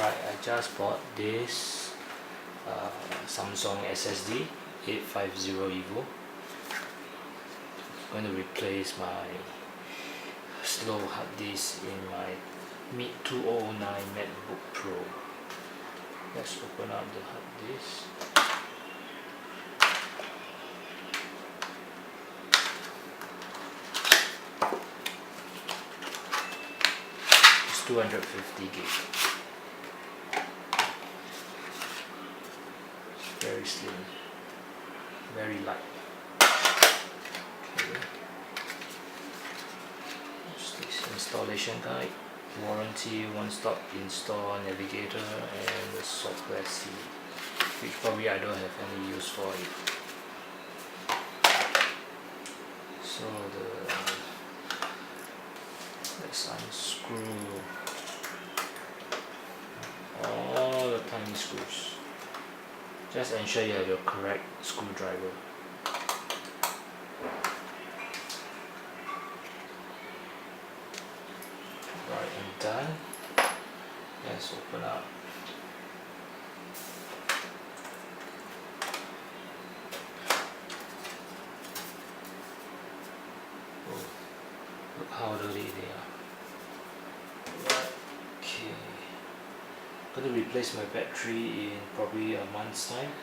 Right, I just bought this Samsung SSD 850 EVO. I'm going to replace my slow hard disk in my Mid 2009 MacBook Pro. Let's open up the hard disk. It's 250 gig. It's very slim, very light. Okay. What's this? Installation guide, warranty, one-stop install, navigator, and the software C, which probably I don't have any use for it. So let's unscrew all the tiny screws. Just ensure you have your correct screwdriver. Right, I'm done. Let's open up. Oh, look how dirty they are. Okay. I'm going to replace my battery in probably a month's time.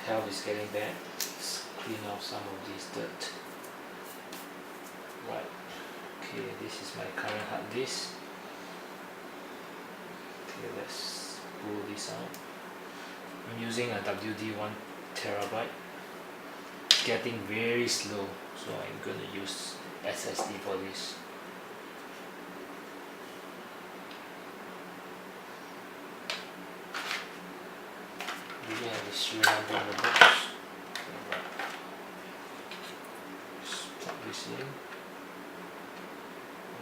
Health is getting bad. Let's clean off some of this dirt. Right. Okay, this is my current hard disk. Okay, let's pull this out. I'm using a WD 1 terabyte. It's getting very slow, so I'm going to use SSD for this. Do we have the serial number in the box? Right. Just plug this in.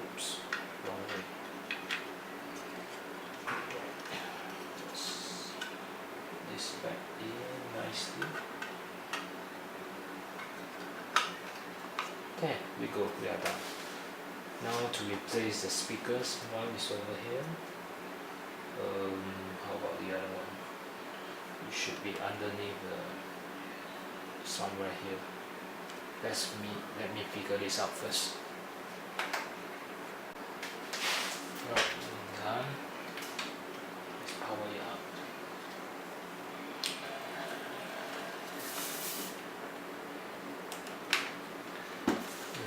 Oops, wrong way. Let's put this back in nicely. There we go, we are done. Now to replace the speakers, one is over here. How about the other one? It should be underneath somewhere here. Let me figure this out first. Right, done. Let's power it up.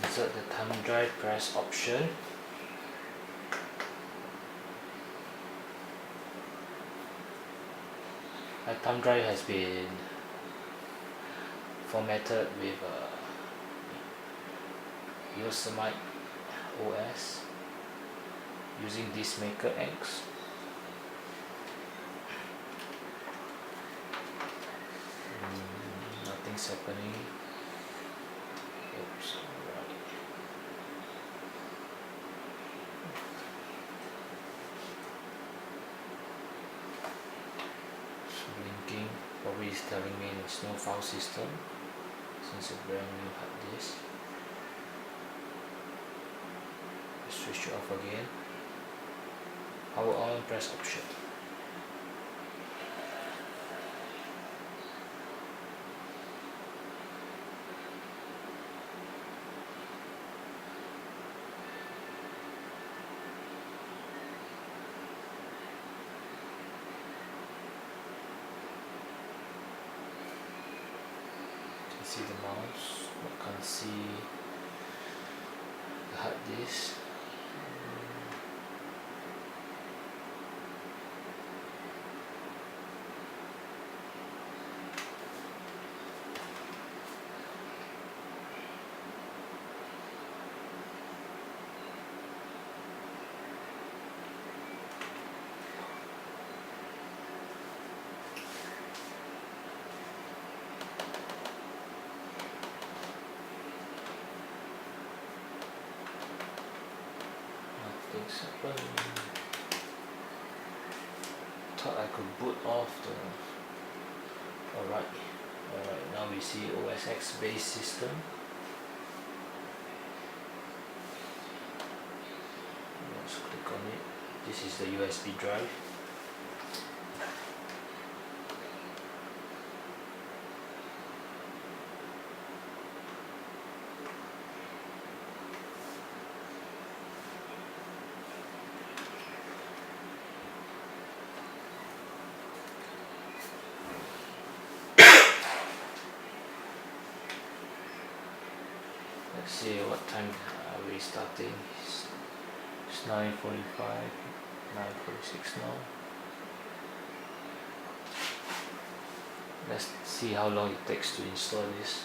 Insert the thumb drive, press option. My thumb drive has been formatted with Yosemite OS using DiskMaker X. Nothing's happening. Oops, right. Blinking, probably is telling me it's no file system since it's a brand new hard disk. Switch it off again. Power on, press option. See the mouse, I can't see the hard disk. Thought I could boot off the. Alright, now we see OS X base system. Let's click on it. This is the USB drive. see what time are we starting. It's 9:45, 9:46 now. Let's see how long it takes to install this.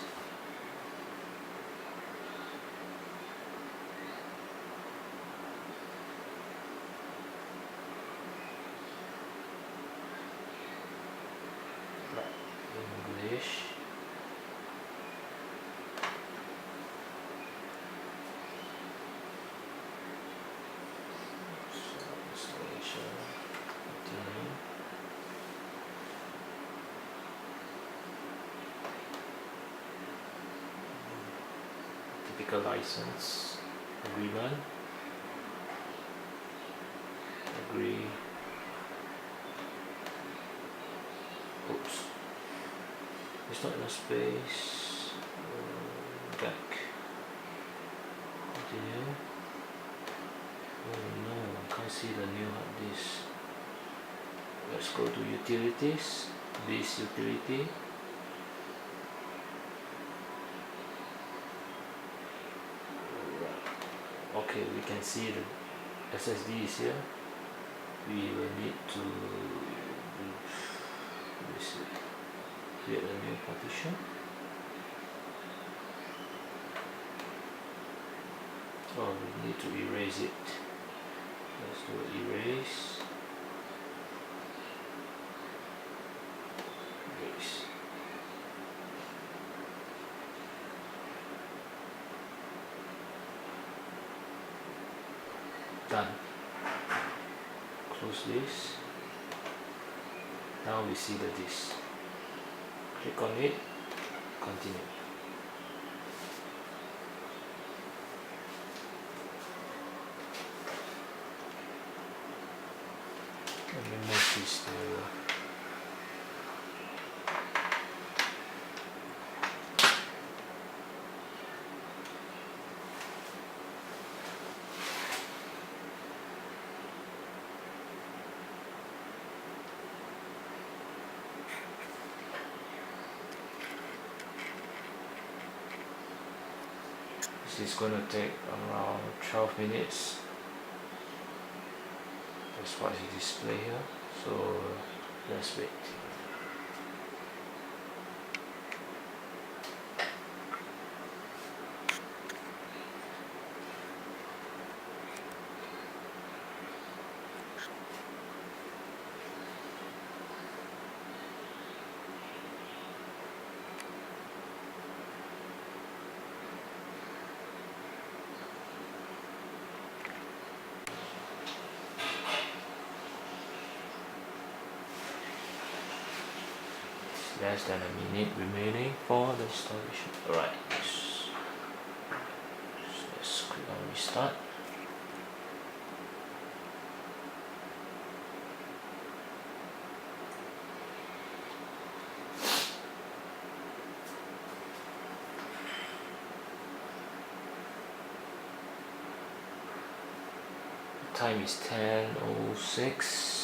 English. Installation. Continue. Typical license agreement. Agree. Oops. There's not enough space. Back. Continue. Oh no, I can't see the new hard disk. Let's go to utilities. This utility. Okay, we can see the SSD is here. We will need to create a new partition. Oh, we need to erase it. Let's do erase. Erase. Done. Close this. Now we see the disk. Click on it. Continue. Let me move this to this is going to take around 12 minutes. That's what is display here, so let's wait. Less than a minute remaining for the installation. Alright, let's click on restart. The time is 10:06.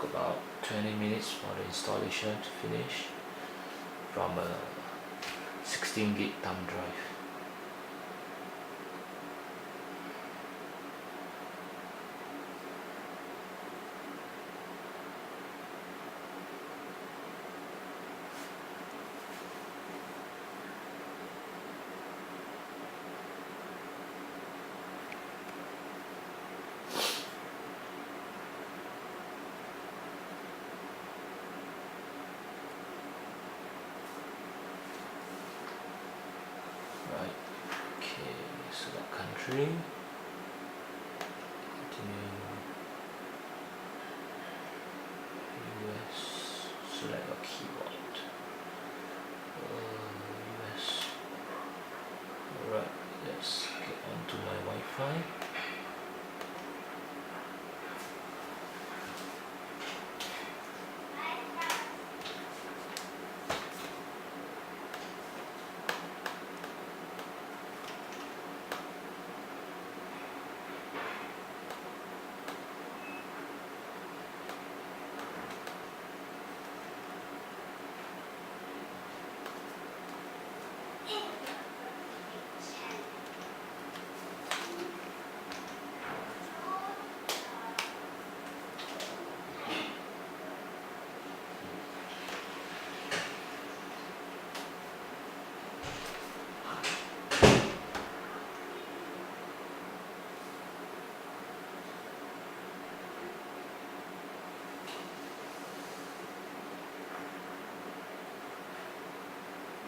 About 20 minutes for the installation to finish from a 16 gig thumb drive. Right, okay, select country, continue, US, select a keyboard, US, alright, let's get onto my Wi-Fi.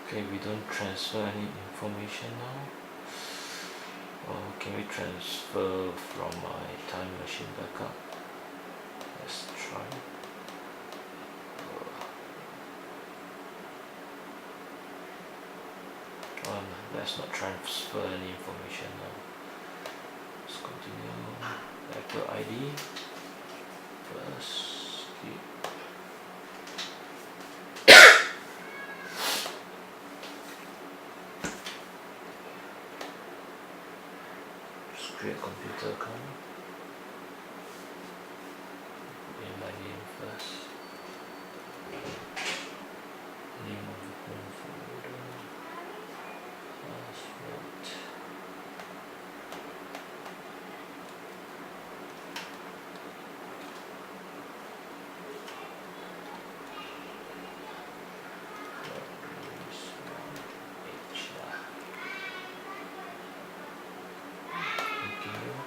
Okay, we don't transfer any information now. Can we transfer from my time machine backup? Let's try. Let's not transfer any information now. Let's continue. Backup ID first. Just create computer account. Put in my name first. Name of the home folder. Password. Continue.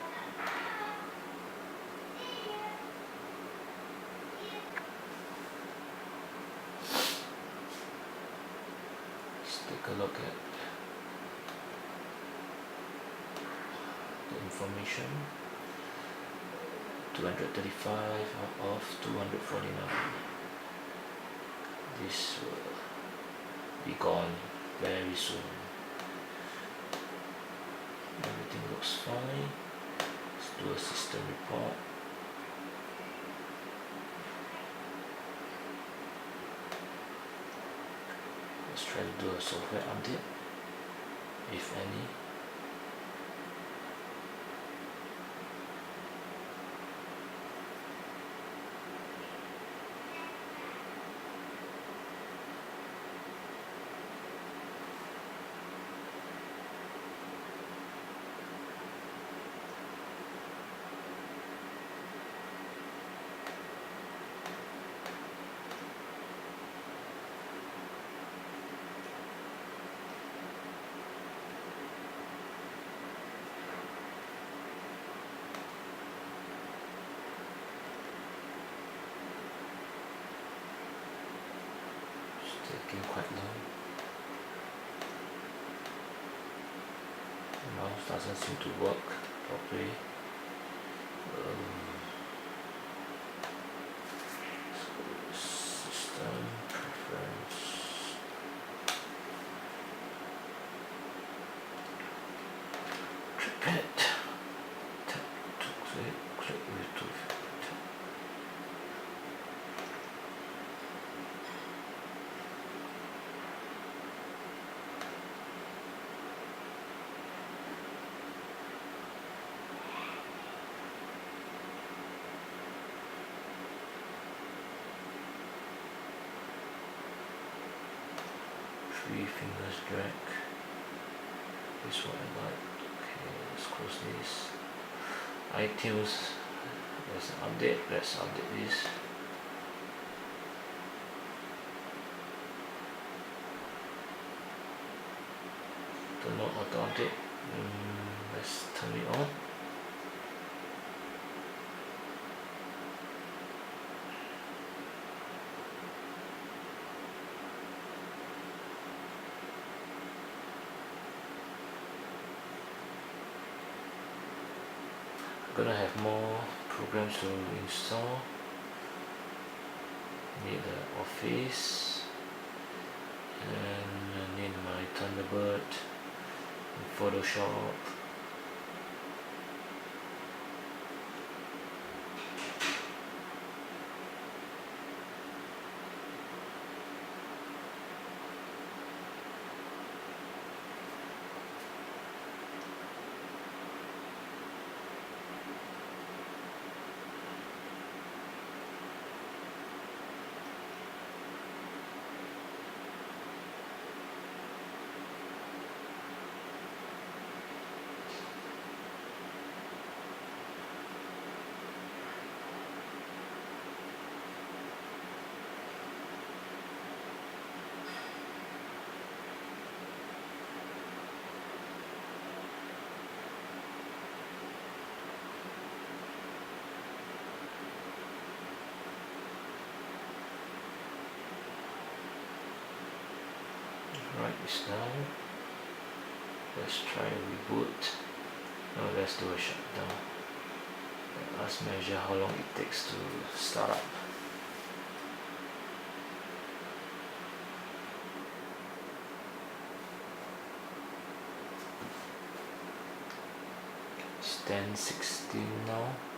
Let's take a look at the information. 235 out of 249. This will be gone very soon. Everything looks fine. Let's do a system report. Let's try to do a software update, if any. Taking quite long. The mouse doesn't seem to work properly. System preference. Trackpad. Tap to click with to tap. Three fingers drag. This one I like. Okay, let's close this. iTunes. There's an update. Let's update this. Turn on auto update. Let's turn it on. Gonna have more programs to install. Need the Office, and I need my Thunderbird, and Photoshop. Alright, it's down. Let's try reboot. No, let's do a shutdown. Let's measure how long it takes to start up. It's 10:16 now.